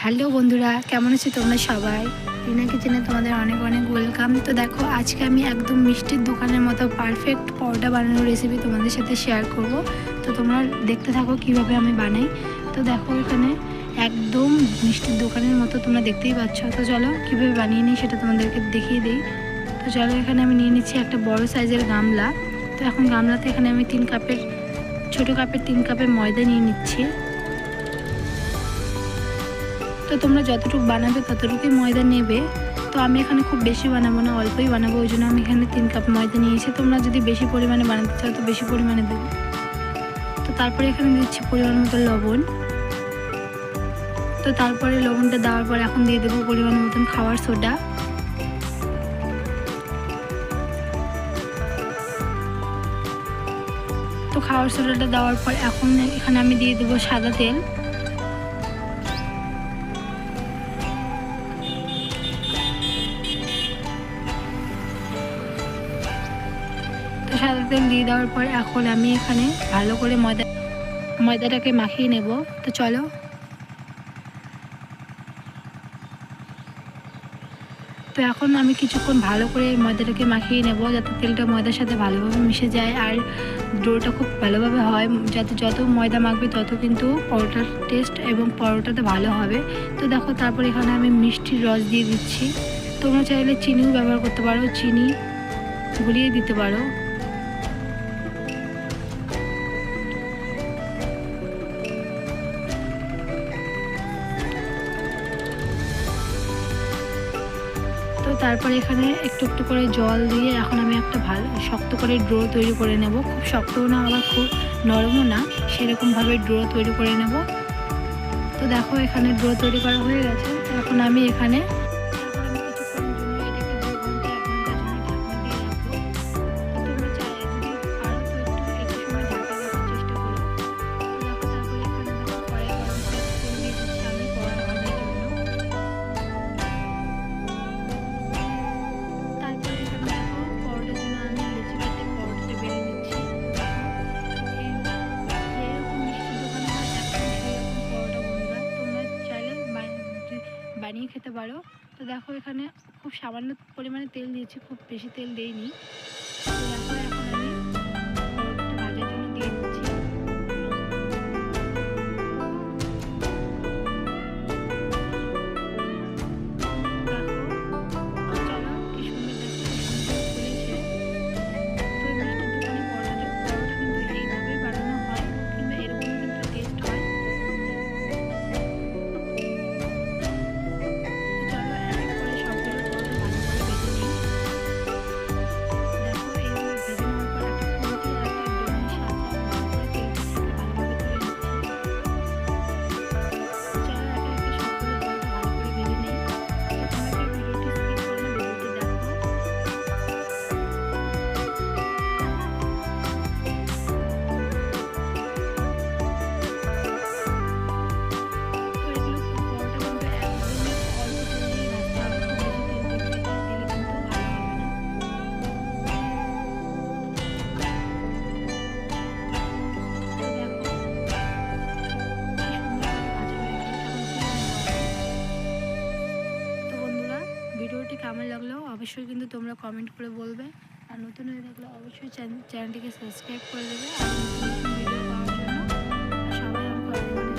Hello বন্ধুরা, কেমন আছো তোমরা সবাই? রিনা কিচেনে তোমাদের অনেক অনেক ওয়েলকাম। তো দেখো, আজকে আমি একদম মিষ্টির দোকানের মতো পারফেক্ট পরোটা বানানোর রেসিপি তোমাদের সাথে শেয়ার করব। তো তোমরা দেখতে থাকো কিভাবে আমি বানাই। তো দেখো, এখানে একদম মিষ্টির দোকানের মতো তোমরা দেখতেই পাচ্ছ। তো চলো কীভাবে বানিয়ে নিই সেটা তোমাদেরকে দেখিয়ে দিই। তো চলো, এখানে আমি নিয়ে নিচ্ছি একটা বড় সাইজের গামলা। তো এখন গামলাতে এখানে আমি ছোটো কাপের 3 কাপের ময়দা নিয়ে নিচ্ছি। তো তোমরা যতটুকু বানাবে ততটুকুই ময়দা নেবে। তো আমি এখানে খুব বেশি বানাবো না, অল্পই বানাবো, ওই জন্য আমি এখানে 3 কাপ ময়দা নিয়েছি। তোমরা যদি বেশি পরিমাণে বানাতে চাও তো বেশি পরিমাণে দেবে। তো তারপরে এখানে দিচ্ছি পরিমাণ মতো লবণ। তো তারপরে লবণটা দেওয়ার পর এখন দিয়ে দেবো পরিমাণ মতন খাওয়ার সোডা। তো খাওয়ার সোডাটা দেওয়ার পর এখন এখানে আমি দিয়ে দেবো সাদা তেল। সাদা তেল দিয়ে দেওয়ার পর এখন আমি এখানে ভালো করে ময়দাটাকে মাখিয়ে নেব। তো চলো, তো এখন আমি কিছুক্ষণ ভালো করে ময়দাটাকে মাখিয়ে নেব, যাতে তেলটা ময়দার সাথে ভালোভাবে মিশে যায় আর ডোটা খুব ভালোভাবে হয়। যাতে যত ময়দা মাখবে তত কিন্তু পরোটার টেস্ট এবং পরোটাতে ভালো হবে। তো দেখো, তারপর এখানে আমি মিষ্টির রস দিয়ে দিচ্ছি। তোমরা চাইলে চিনিও ব্যবহার করতে পারো, চিনি গুলিয়ে দিতে পারো। তো তারপরে এখানে একটু একটু করে জল দিয়ে এখন আমি একটা ভালো শক্ত করে ডো তৈরি করে নেব। খুব শক্তও না, আবার খুব নরমও না, সেরকমভাবে ডো তৈরি করে নেব। তো দেখো, এখানে ডো তৈরি করা হয়ে গেছে। এখন আমি এখানে বানিয়ে খেতে পারো। তো দেখো, এখানে খুব সামান্য পরিমাণে তেল দিয়েছি, খুব বেশি তেল দেইনি। তো দেখো, এখন আমি পরোটাটা ভাজার জন্য দিয়ে দিচ্ছি। ভিডিওটি কেমন লাগলো অবশ্যই কিন্তু তোমরা কমেন্ট করে বলবে। আর নতুন হয়ে থাকলে অবশ্যই চ্যানেলটিকে সাবস্ক্রাইব করে দেবে আর নতুন নতুন ভিডিও পাওয়ার জন্য। সবাই আমাকে